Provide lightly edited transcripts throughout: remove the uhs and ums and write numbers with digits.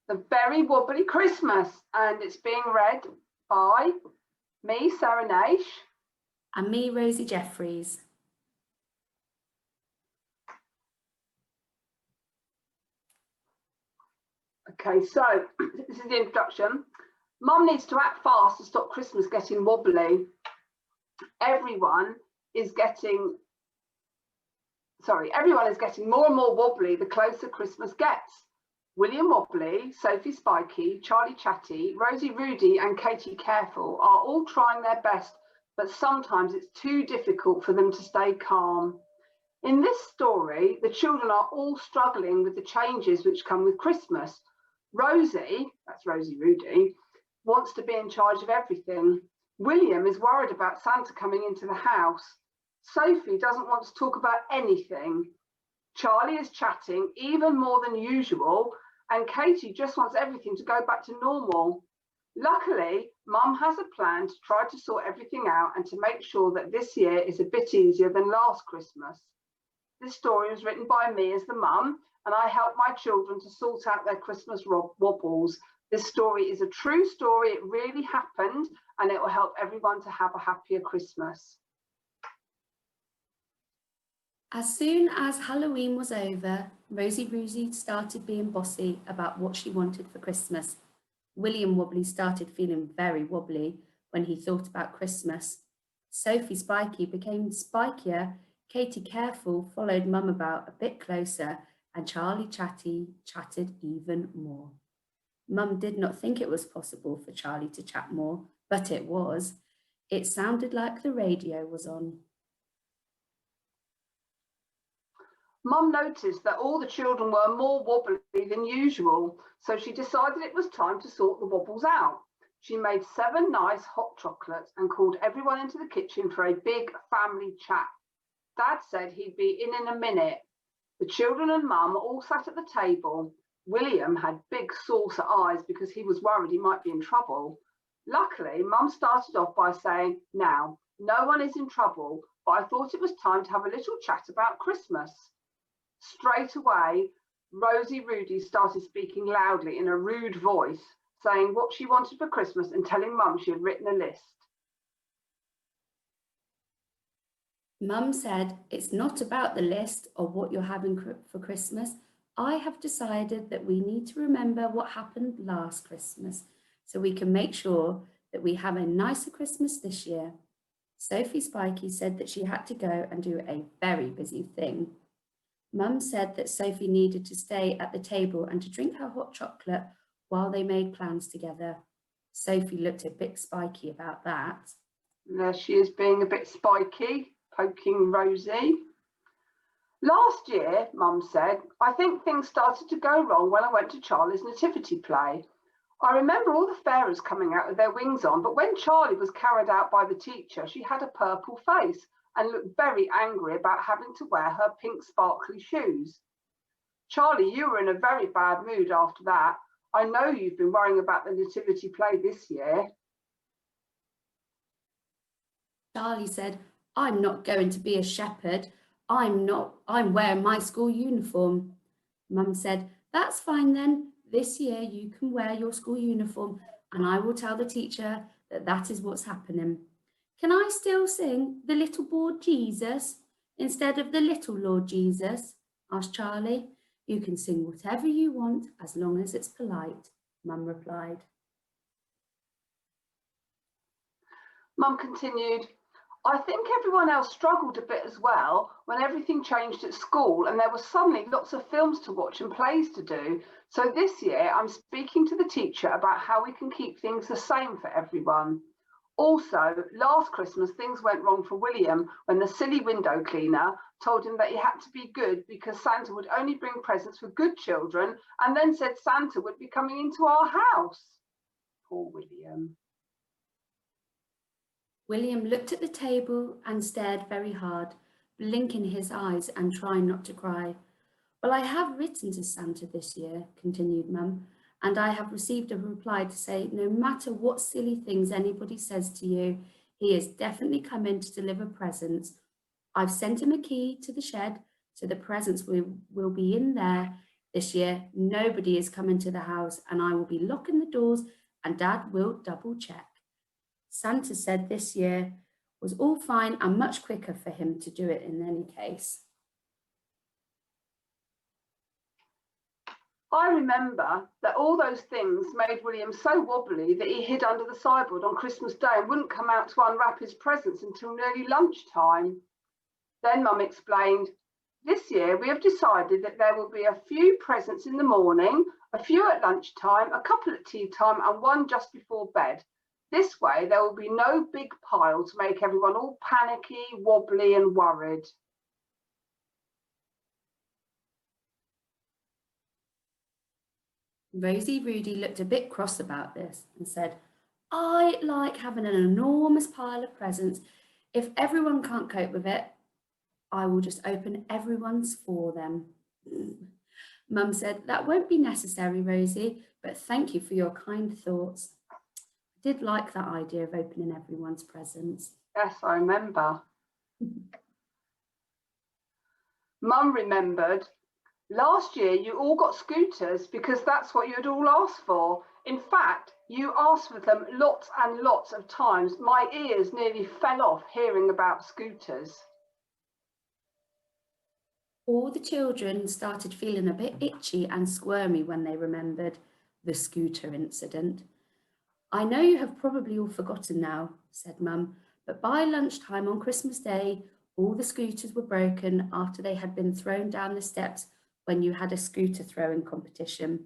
The Very Wobbly Christmas, and it's being read by me, Sarah Naish. And me, Rosie Jefferies. Okay, so this is the introduction. Mum needs to act fast to stop Christmas getting wobbly. Everyone is getting more and more wobbly the closer Christmas gets. William Wobbly, Sophie Spiky, Charlie Chatty, Rosie Rudy and Katie Careful are all trying their best, but sometimes it's too difficult for them to stay calm. In this story, the children are all struggling with the changes which come with Christmas. Rosie, that's Rosie Rudy, wants to be in charge of everything. William is worried about Santa coming into the house. Sophie doesn't want to talk about anything. Charlie is chatting even more than usual, and Katie just wants everything to go back to normal. Luckily, Mum has a plan to try to sort everything out and to make sure that this year is a bit easier than last Christmas. This story was written by me as the mum, and I help my children to sort out their Christmas wobbles. This story is a true story. It really happened, and it will help everyone to have a happier Christmas. As soon as Halloween was over, Rosie started being bossy about what she wanted for Christmas. William Wobbly started feeling very wobbly when he thought about Christmas. Sophie Spiky became spikier, Katie Careful followed Mum about a bit closer, and Charlie Chatty chatted even more. Mum did not think it was possible for Charlie to chat more, but it was. It sounded like the radio was on. Mum noticed that all the children were more wobbly than usual, so she decided it was time to sort the wobbles out. She made 7 nice hot chocolates and called everyone into the kitchen for a big family chat. Dad said he'd be in a minute. The children and Mum all sat at the table. William had big saucer eyes because he was worried he might be in trouble. Luckily, Mum started off by saying, "Now, no one is in trouble, but I thought it was time to have a little chat about Christmas." Straight away, Rosie Rudy started speaking loudly in a rude voice, saying what she wanted for Christmas and telling Mum she had written a list. Mum said, "It's not about the list or what you're having for Christmas. I have decided that we need to remember what happened last Christmas so we can make sure that we have a nicer Christmas this year." Sophie Spiky said that she had to go and do a very busy thing. Mum said that Sophie needed to stay at the table and to drink her hot chocolate while they made plans together. Sophie looked a bit spiky about that. There she is being a bit spiky, poking Rosie. "Last year," Mum said, "I think things started to go wrong when I went to Charlie's nativity play. I remember all the fairies coming out with their wings on, but when Charlie was carried out by the teacher, she had a purple face and looked very angry about having to wear her pink sparkly shoes. Charlie, you were in a very bad mood after that. I know you've been worrying about the nativity play this year." Charlie said, "I'm not going to be a shepherd. I'm wearing my school uniform." Mum said, "That's fine then. This year you can wear your school uniform and I will tell the teacher that that is what's happening." "Can I still sing the little boy Jesus instead of the little Lord Jesus?" asked Charlie. "You can sing whatever you want as long as it's polite," Mum replied. Mum continued, "I think everyone else struggled a bit as well when everything changed at school and there were suddenly lots of films to watch and plays to do. So this year I'm speaking to the teacher about how we can keep things the same for everyone. Also, last Christmas things went wrong for William when the silly window cleaner told him that he had to be good because Santa would only bring presents for good children and then said Santa would be coming into our house." Poor William. William looked at the table and stared very hard, blinking his eyes and trying not to cry. "Well, I have written to Santa this year," continued Mum, "and I have received a reply to say no matter what silly things anybody says to you, he is definitely coming to deliver presents. I've sent him a key to the shed, so the presents will be in there. This year, nobody is coming to the house and I will be locking the doors and Dad will double check. Santa said this year was all fine and much quicker for him to do it in any case. I remember that all those things made William so wobbly that he hid under the sideboard on Christmas Day and wouldn't come out to unwrap his presents until nearly lunchtime. Then Mum explained, this year we have decided that there will be a few presents in the morning, a few at lunchtime, a couple at tea time and one just before bed. This way there will be no big pile to make everyone all panicky, wobbly and worried. Rosie Rudy looked a bit cross about this and said, I like having an enormous pile of presents. If everyone can't cope with it, I will just open everyone's for them. Mum said, that won't be necessary, Rosie, but thank you for your kind thoughts. I did like that idea of opening everyone's presents. Yes, I remember. Mum remembered, last year you all got scooters because that's what you'd all asked for. In fact, you asked for them lots and lots of times. My ears nearly fell off hearing about scooters. All the children started feeling a bit itchy and squirmy when they remembered the scooter incident. I know you have probably all forgotten now, said Mum, but by lunchtime on Christmas Day, all the scooters were broken after they had been thrown down the steps when you had a scooter throwing competition.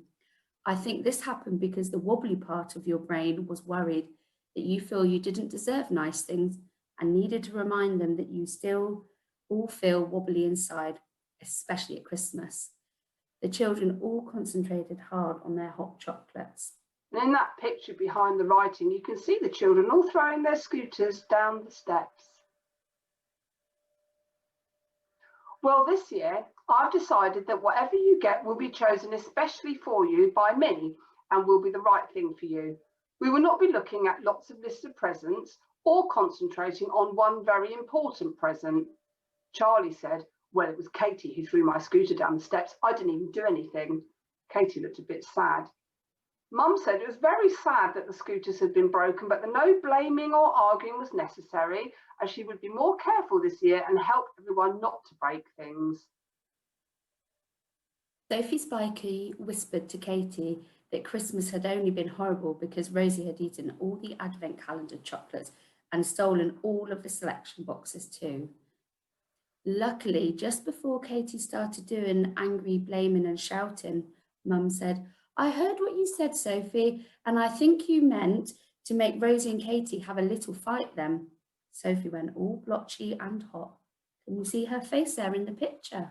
I think this happened because the wobbly part of your brain was worried that you feel you didn't deserve nice things and needed to remind them that you still all feel wobbly inside, especially at Christmas. The children all concentrated hard on their hot chocolates. And in that picture behind the writing, you can see the children all throwing their scooters down the steps. Well, this year, I've decided that whatever you get will be chosen especially for you by me and will be the right thing for you. We will not be looking at lots of lists of presents or concentrating on one very important present. Charlie said, well, it was Katie who threw my scooter down the steps. I didn't even do anything. Katie looked a bit sad. Mum said it was very sad that the scooters had been broken, but no blaming or arguing was necessary, as she would be more careful this year and help everyone not to break things. Sophie Spikey whispered to Katie that Christmas had only been horrible because Rosie had eaten all the advent calendar chocolates and stolen all of the selection boxes too. Luckily, just before Katie started doing angry blaming and shouting, Mum said, I heard what you said, Sophie, and I think you meant to make Rosie and Katie have a little fight then. Sophie went all blotchy and hot. Can you see her face there in the picture?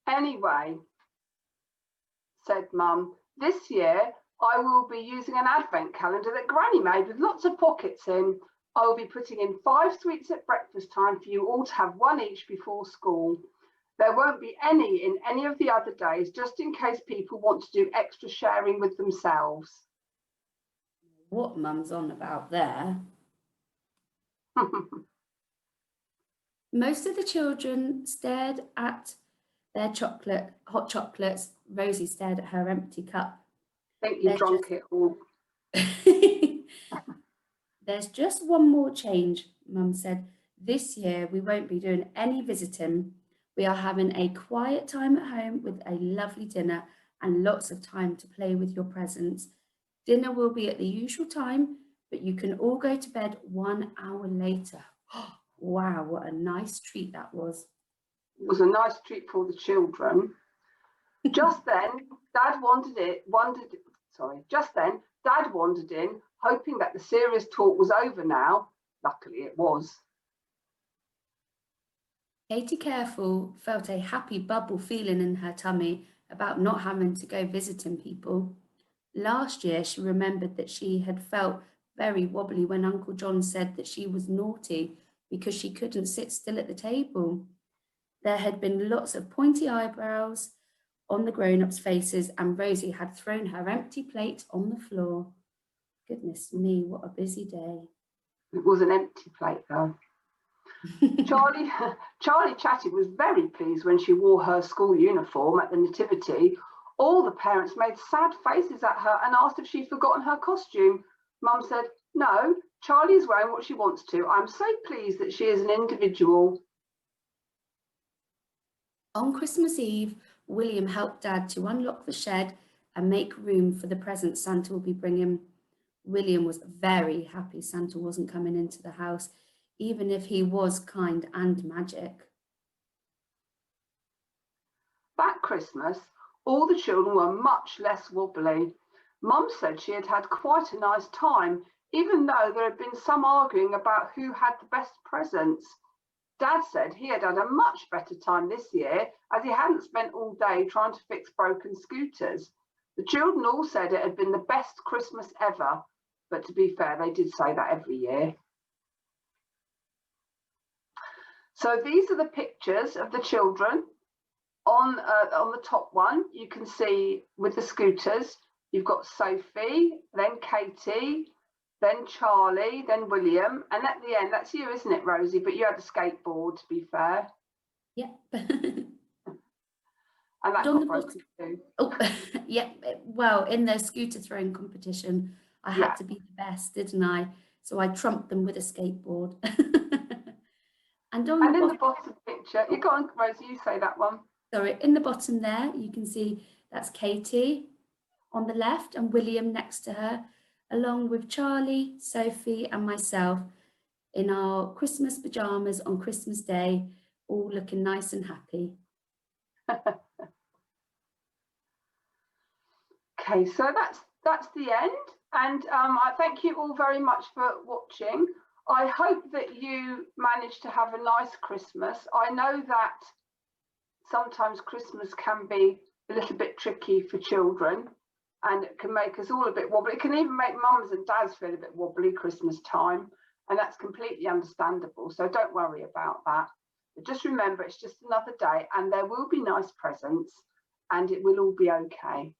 Anyway, said Mum, this year I will be using an advent calendar that Granny made with lots of pockets in. I will be putting in 5 sweets at breakfast time for you all to have one each before school. There won't be any in any of the other days, just in case people want to do extra sharing with themselves. What Mum's on about there? Most of the children stared at their hot chocolates. Rosie stared at her empty cup. I think you drunk it all. There's just one more change, Mum said. This year we won't be doing any visiting. We are having a quiet time at home with a lovely dinner and lots of time to play with your presents. Dinner will be at the usual time, but you can all go to bed 1 hour later. Wow, what a nice treat that was. It was a nice treat for the children. Just then, Dad wandered in, hoping that the serious talk was over now. Luckily it was. Katie Careful felt a happy bubble feeling in her tummy about not having to go visiting people. Last year, she remembered that she had felt very wobbly when Uncle John said that she was naughty because she couldn't sit still at the table. There had been lots of pointy eyebrows on the grown-ups' faces and Rosie had thrown her empty plate on the floor. Goodness me, what a busy day. It was an empty plate though. Charlie Chatty was very pleased when she wore her school uniform at the nativity. All the parents made sad faces at her and asked if she'd forgotten her costume. Mum said, "No, Charlie's wearing what she wants to. I'm so pleased that she is an individual." On Christmas Eve, William helped Dad to unlock the shed and make room for the presents Santa will be bringing. William was very happy Santa wasn't coming into the house, even if he was kind and magic. That Christmas, all the children were much less wobbly. Mum said she had had quite a nice time, even though there had been some arguing about who had the best presents. Dad said he had had a much better time this year, as he hadn't spent all day trying to fix broken scooters. The children all said it had been the best Christmas ever, but to be fair, they did say that every year. So these are the pictures of the children. On the top one, you can see with the scooters, you've got Sophie, then Katie, then Charlie, then William, and at the end, that's you, isn't it, Rosie? But you had a skateboard, to be fair. Yep. And that got broken too. Oh, yeah. Well, in the scooter throwing competition, I had to be the best, didn't I? So I trumped them with a skateboard. And in the bottom picture, you go on, Rosie, you say that one. Sorry, in the bottom there, you can see that's Katie on the left and William next to her, along with Charlie, Sophie and myself in our Christmas pajamas on Christmas Day, all looking nice and happy. Okay, so that's the end, and I thank you all very much for watching. I hope that you managed to have a nice Christmas. I know that sometimes Christmas can be a little bit tricky for children, and it can make us all a bit wobbly. It can even make mums and dads feel a bit wobbly Christmas time, and that's completely understandable, so don't worry about that. But just remember, it's just another day, and there will be nice presents, and it will all be okay.